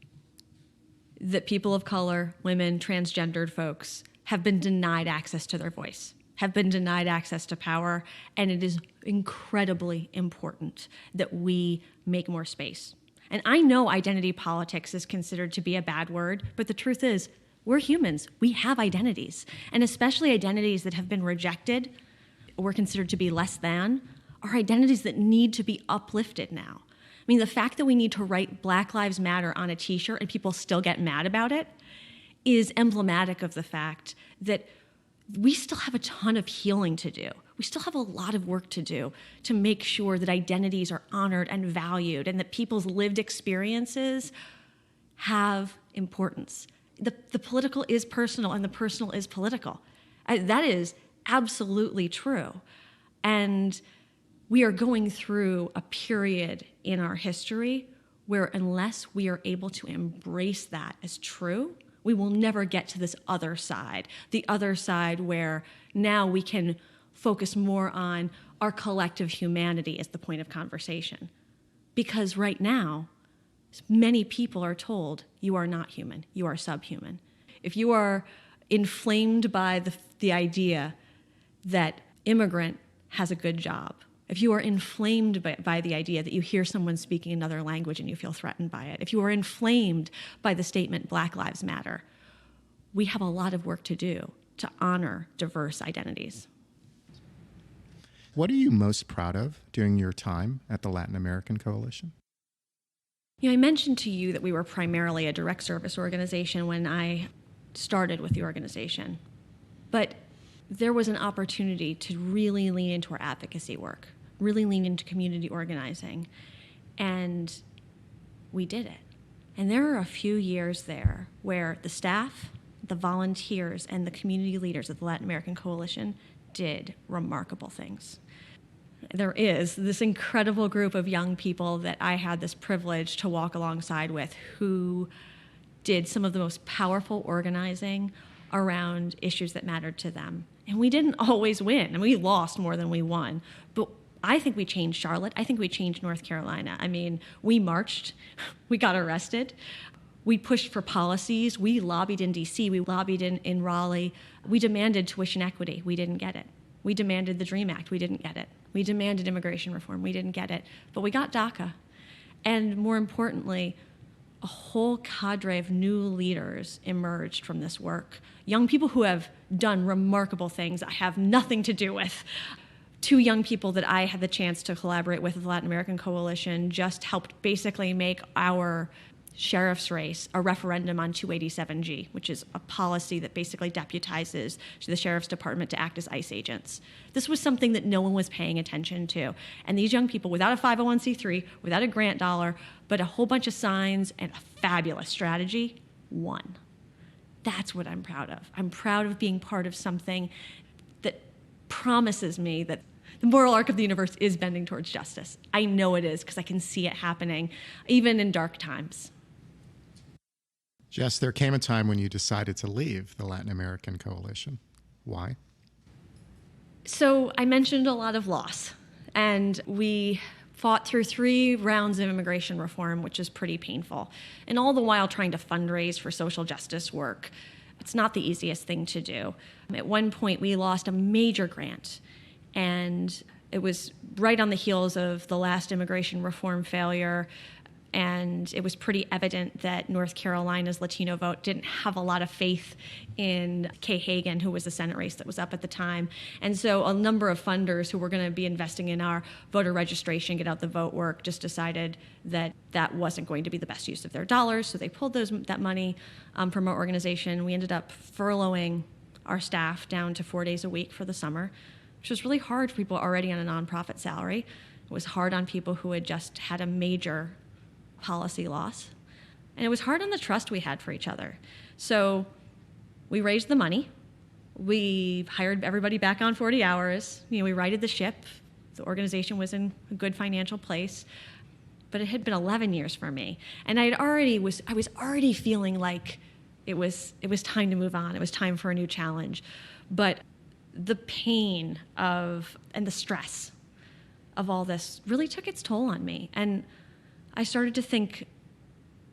that people of color, women, transgendered folks have been denied access to their voice, have been denied access to power, and it is incredibly important that we make more space. And I know identity politics is considered to be a bad word, but the truth is We're humans. We have identities, and especially identities that have been rejected or considered to be less than are identities that need to be uplifted now. I mean, the fact that we need to write Black Lives Matter on a t-shirt and people still get mad about it is emblematic of the fact that we still have a ton of healing to do. We still have a lot of work to do to make sure that identities are honored and valued and that people's lived experiences have importance. The political is personal and the personal is political. That is absolutely true. And we are going through a period in our history where unless we are able to embrace that as true, we will never get to this other side, the other side where now we can focus more on our collective humanity as the point of conversation. Because right now, many people are told, you are not human, you are subhuman. If you are inflamed by the idea that immigrant has a good job, if you are inflamed by the idea that you hear someone speaking another language and you feel threatened by it, if you are inflamed by the statement Black Lives Matter, we have a lot of work to do to honor diverse identities. What are you most proud of during your time at the Latin American Coalition? I mentioned to you that we were primarily a direct service organization when I started with the organization. But there was an opportunity to really lean into our advocacy work, really lean into community organizing, and we did it. And there are a few years there where the staff, the volunteers, and the community leaders of the Latin American Coalition did remarkable things. There is this incredible group of young people that I had this privilege to walk alongside with who did some of the most powerful organizing around issues that mattered to them. And we didn't always win, and we lost more than we won. But I think we changed Charlotte. I think we changed North Carolina. I mean, we marched, we got arrested, we pushed for policies, we lobbied in DC, we lobbied in Raleigh. We demanded tuition equity, we didn't get it. We demanded the DREAM Act, we didn't get it. We demanded immigration reform, we didn't get it. But we got DACA. And more importantly, a whole cadre of new leaders emerged from this work. Young people who have done remarkable things I have nothing to do with. Two young people that I had the chance to collaborate with at the Latin American Coalition just helped basically make our sheriff's race a referendum on 287G, which is a policy that basically deputizes the sheriff's department to act as ICE agents. This was something that no one was paying attention to. And these young people, without a 501c3, without a grant dollar, but a whole bunch of signs and a fabulous strategy, won. That's what I'm proud of. I'm proud of being part of something that promises me that the moral arc of the universe is bending towards justice. I know it is because I can see it happening, even in dark times. Jess, there came a time when you decided to leave the Latin American Coalition. Why? So I mentioned a lot of loss, and we fought through 3 rounds of immigration reform, which is pretty painful, and all the while trying to fundraise for social justice work. It's not the easiest thing to do. At one point, we lost a major grant, and it was right on the heels of the last immigration reform failure. And it was pretty evident that North Carolina's Latino vote didn't have a lot of faith in Kay Hagan, who was the Senate race that was up at the time. And so a number of funders who were going to be investing in our voter registration, get out the vote work, just decided that that wasn't going to be the best use of their dollars. So they pulled that money from our organization. We ended up furloughing our staff down to 4 days a week for the summer, which was really hard for people already on a nonprofit salary. It was hard on people who had just had a major policy loss. And it was hard on the trust we had for each other. So we raised the money. We hired everybody back on 40 hours. We righted the ship. The organization was in a good financial place. But it had been 11 years for me. And I was already feeling like it was time to move on. It was time for a new challenge. But the pain and the stress of all this really took its toll on me. And I started to think,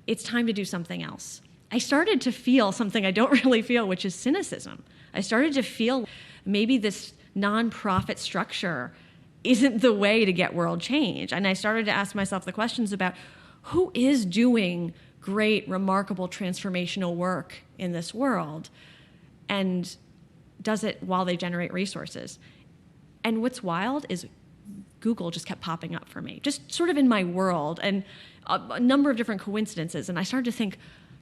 it's time to do something else. I started to feel something I don't really feel, which is cynicism. I started to feel maybe this nonprofit structure isn't the way to get world change. And I started to ask myself the questions about who is doing great, remarkable, transformational work in this world, and does it while they generate resources. And what's wild is Google just kept popping up for me, just sort of in my world, and a number of different coincidences. And I started to think,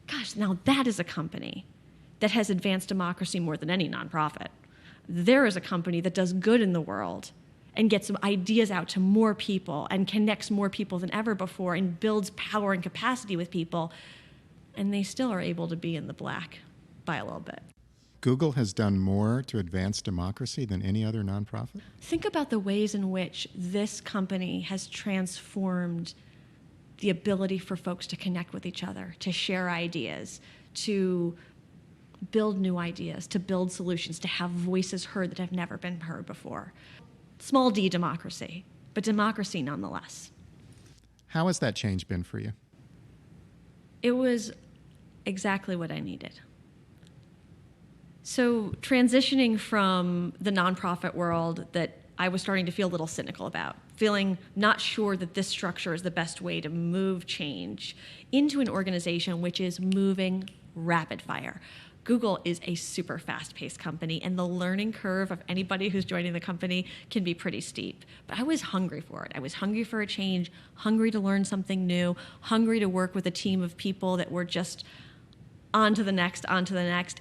gosh, now that is a company that has advanced democracy more than any nonprofit. There is a company that does good in the world and gets ideas out to more people and connects more people than ever before and builds power and capacity with people. And they still are able to be in the black by a little bit. Google has done more to advance democracy than any other nonprofit? Think about the ways in which this company has transformed the ability for folks to connect with each other, to share ideas, to build new ideas, to build solutions, to have voices heard that have never been heard before. Small d democracy, but democracy nonetheless. How has that change been for you? It was exactly what I needed. So transitioning from the nonprofit world that I was starting to feel a little cynical about, feeling not sure that this structure is the best way to move change, into an organization which is moving rapid fire. Google is a super fast-paced company, and the learning curve of anybody who's joining the company can be pretty steep. But I was hungry for it. I was hungry for a change, hungry to learn something new, hungry to work with a team of people that were just on to the next,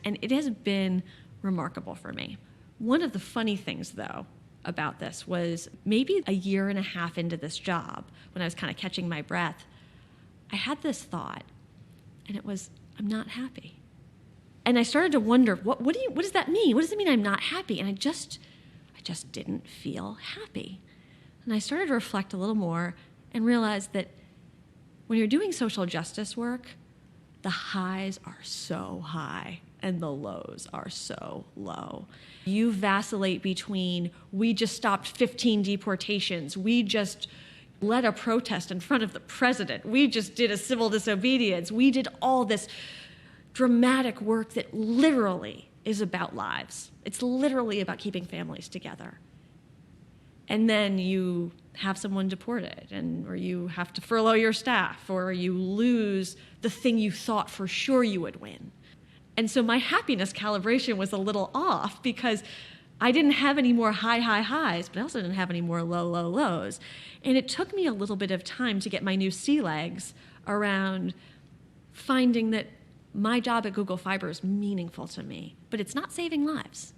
and it has been remarkable for me. One of the funny things, though, about this was maybe a year and a half into this job, when I was kind of catching my breath, I had this thought, and it was, I'm not happy. And I started to wonder, what does that mean? What does it mean I'm not happy? And I just didn't feel happy. And I started to reflect a little more and realize that when you're doing social justice work, the highs are so high and the lows are so low. You vacillate between, we just stopped 15 deportations, we just led a protest in front of the president, we just did a civil disobedience, we did all this dramatic work that literally is about lives. It's literally about keeping families together. And then you have someone deported, or you have to furlough your staff, or you lose the thing you thought for sure you would win. And so my happiness calibration was a little off because I didn't have any more high highs, but I also didn't have any more low lows. And it took me a little bit of time to get my new sea legs around finding that my job at Google Fiber is meaningful to me, but it's not saving lives.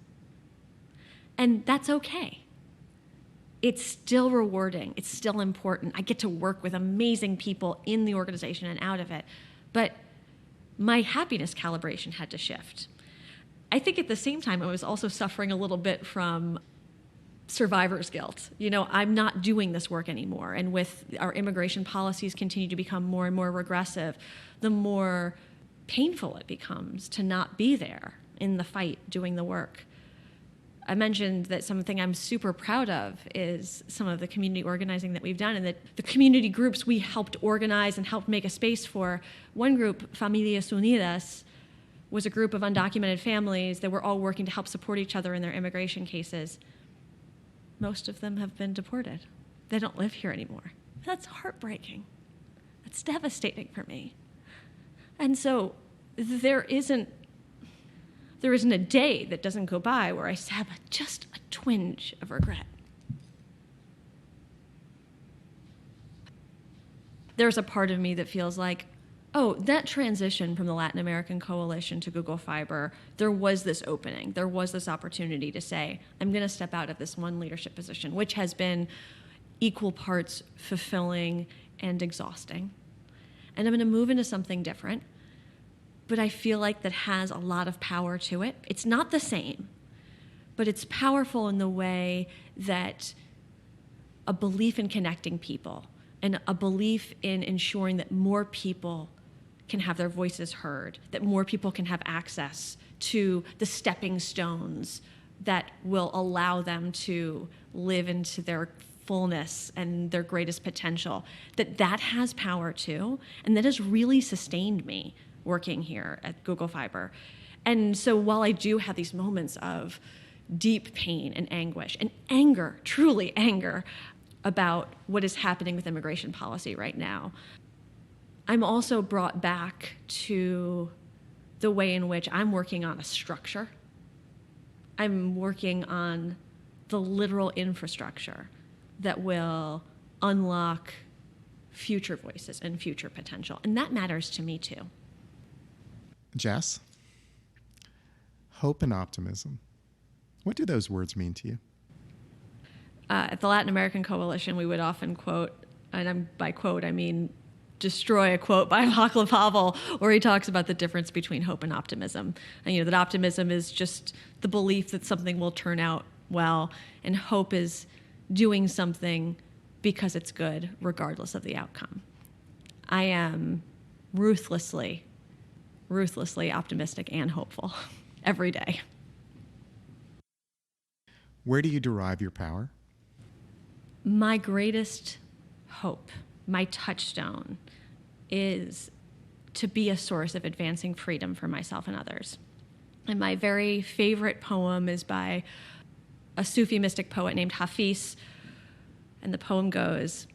And that's okay. It's still rewarding. It's still important. I get to work with amazing people in the organization and out of it. But my happiness calibration had to shift. I think at the same time, I was also suffering a little bit from survivor's guilt. I'm not doing this work anymore. And with our immigration policies continue to become more and more regressive, the more painful it becomes to not be there in the fight, doing the work. I mentioned that something I'm super proud of is some of the community organizing that we've done, and that the community groups we helped organize and helped make a space for. One group, Familias Unidas, was a group of undocumented families that were all working to help support each other in their immigration cases. Most of them have been deported. They don't live here anymore. That's heartbreaking. That's devastating for me. And so there isn't a day that doesn't go by where I have just a twinge of regret. There's a part of me that feels like, oh, that transition from the Latin American Coalition to Google Fiber, there was this opening. There was this opportunity to say, I'm going to step out of this one leadership position, which has been equal parts fulfilling and exhausting. And I'm going to move into something different. But I feel like that has a lot of power to it. It's not the same, but it's powerful in the way that a belief in connecting people and a belief in ensuring that more people can have their voices heard, that more people can have access to the stepping stones that will allow them to live into their fullness and their greatest potential, that has power too, and that has really sustained me working here at Google Fiber. And so while I do have these moments of deep pain and anguish and anger, truly anger, about what is happening with immigration policy right now, I'm also brought back to the way in which I'm working on a structure. I'm working on the literal infrastructure that will unlock future voices and future potential. And that matters to me too. Jess, hope and optimism. What do those words mean to you? At the Latin American Coalition, we would often quote, and by quote, I mean destroy a quote by Václav Havel, where he talks about the difference between hope and optimism. And that optimism is just the belief that something will turn out well, and hope is doing something because it's good, regardless of the outcome. I am ruthlessly optimistic and hopeful every day. Where do you derive your power? My greatest hope, my touchstone, is to be a source of advancing freedom for myself and others. And my very favorite poem is by a Sufi mystic poet named Hafiz, and the poem goes,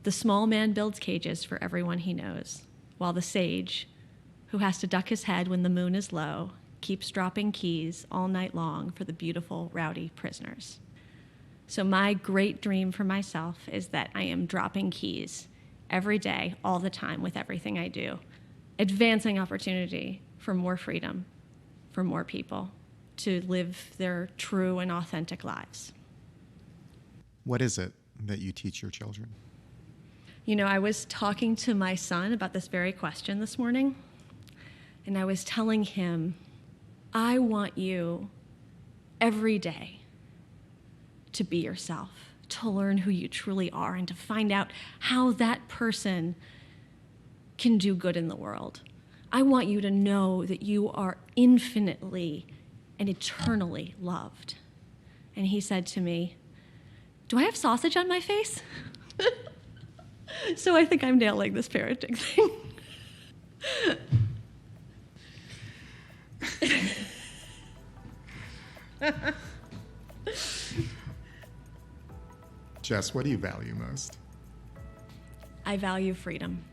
"The small man builds cages for everyone he knows, while the sage, who has to duck his head when the moon is low, keeps dropping keys all night long for the beautiful, rowdy prisoners." So my great dream for myself is that I am dropping keys every day, all the time, with everything I do, advancing opportunity for more freedom, for more people to live their true and authentic lives. What is it that you teach your children? I was talking to my son about this very question this morning, and I was telling him, I want you every day to be yourself, to learn who you truly are, and to find out how that person can do good in the world. I want you to know that you are infinitely and eternally loved. And he said to me, "Do I have sausage on my face?" So I think I'm nailing this parenting thing. Jess, what do you value most? I value freedom.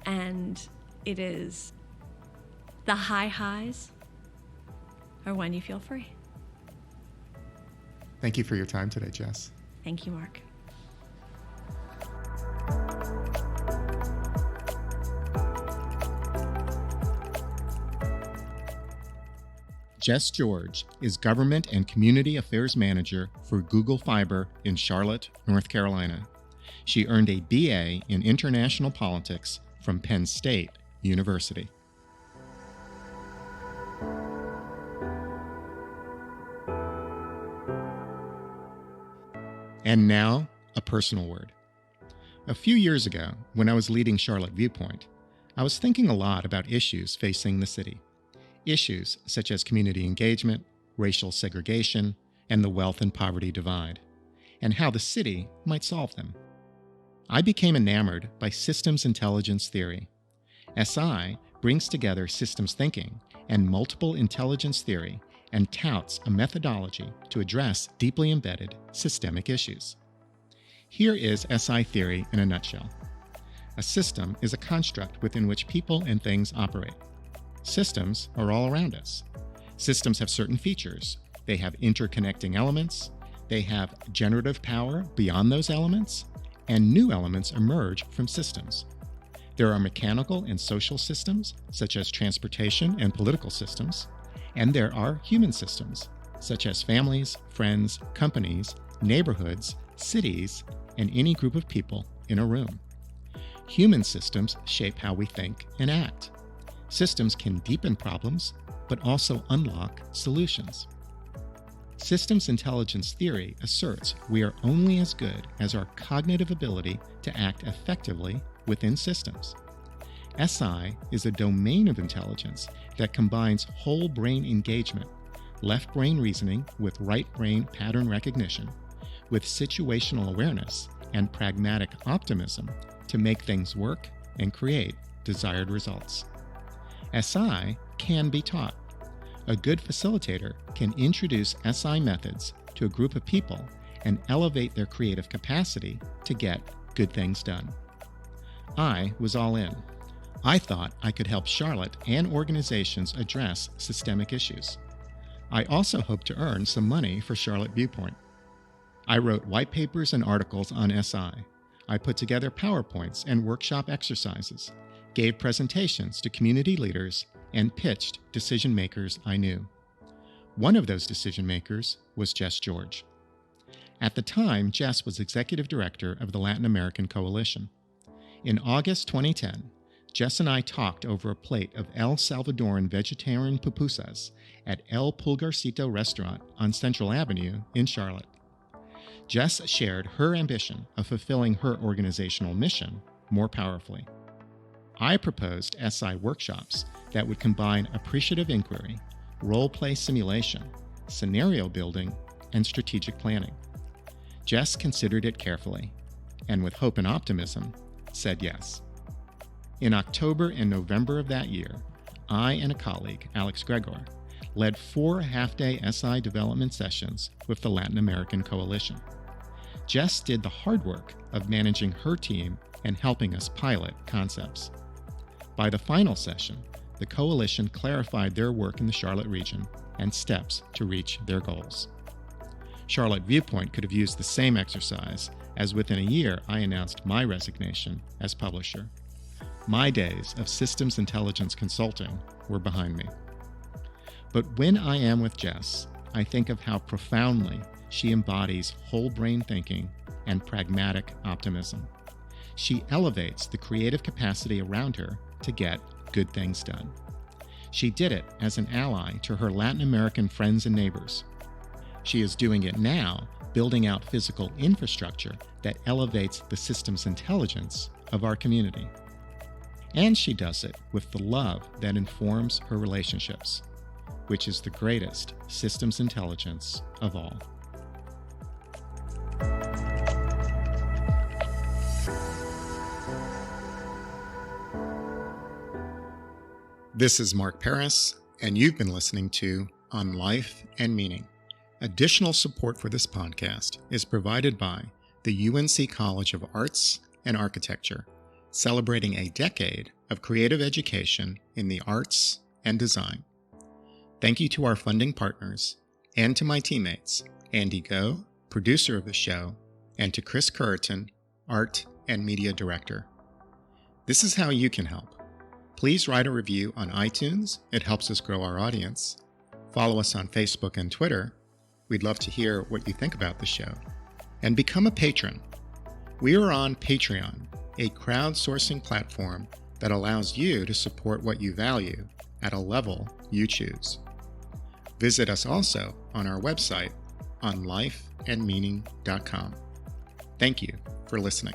And it is the high highs are when you feel free. Thank you for your time today, Jess. Thank you, Mark. Jess George is Government and Community Affairs Manager for Google Fiber in Charlotte, North Carolina. She earned a BA in International Politics from Penn State University. And now, a personal word. A few years ago, when I was leading Charlotte Viewpoint, I was thinking a lot about issues facing the city. Issues such as community engagement, racial segregation, and the wealth and poverty divide, and how the city might solve them. I became enamored by systems intelligence theory. SI brings together systems thinking and multiple intelligence theory and touts a methodology to address deeply embedded systemic issues. Here is SI theory in a nutshell. A system is a construct within which people and things operate. Systems are all around us. Systems have certain features. They have interconnecting elements, they have generative power beyond those elements, and new elements emerge from systems. There are mechanical and social systems, such as transportation and political systems, and there are human systems, such as families, friends, companies, neighborhoods, cities, and any group of people in a room. Human systems shape how we think and act. Systems can deepen problems, but also unlock solutions. Systems intelligence theory asserts we are only as good as our cognitive ability to act effectively within systems. SI is a domain of intelligence that combines whole brain engagement, left brain reasoning with right brain pattern recognition, with situational awareness and pragmatic optimism to make things work and create desired results. SI can be taught. A good facilitator can introduce SI methods to a group of people and elevate their creative capacity to get good things done. I was all in. I thought I could help Charlotte and organizations address systemic issues. I also hoped to earn some money for Charlotte Viewpoint. I wrote white papers and articles on SI. I put together PowerPoints and workshop exercises, gave presentations to community leaders, and pitched decision makers I knew. One of those decision makers was Jess George. At the time, Jess was executive director of the Latin American Coalition. In August 2010, Jess and I talked over a plate of El Salvadoran vegetarian pupusas at El Pulgarcito restaurant on Central Avenue in Charlotte. Jess shared her ambition of fulfilling her organizational mission more powerfully. I proposed SI workshops that would combine appreciative inquiry, role-play simulation, scenario building, and strategic planning. Jess considered it carefully, and with hope and optimism, said yes. In October and November of that year, I and a colleague, Alex Gregor, led 4 half-day SI development sessions with the Latin American Coalition. Jess did the hard work of managing her team and helping us pilot concepts. By the final session, the coalition clarified their work in the Charlotte region and steps to reach their goals. Charlotte Viewpoint could have used the same exercise, as within a year I announced my resignation as publisher. My days of systems intelligence consulting were behind me. But when I am with Jess, I think of how profoundly she embodies whole brain thinking and pragmatic optimism. She elevates the creative capacity around her to get good things done. She did it as an ally to her Latin American friends and neighbors. She is doing it now, building out physical infrastructure that elevates the systems intelligence of our community. And she does it with the love that informs her relationships, which is the greatest systems intelligence of all. This is Mark Paris, and you've been listening to On Life and Meaning. Additional support for this podcast is provided by the UNC College of Arts and Architecture, celebrating a decade of creative education in the arts and design. Thank you to our funding partners, and to my teammates, Andy Go, producer of the show, and to Chris Curriton, art and media director. This is how you can help. Please write a review on iTunes. It helps us grow our audience. Follow us on Facebook and Twitter. We'd love to hear what you think about the show. And become a patron. We are on Patreon, a crowdsourcing platform that allows you to support what you value at a level you choose. Visit us also on our website on lifeandmeaning.com. Thank you for listening.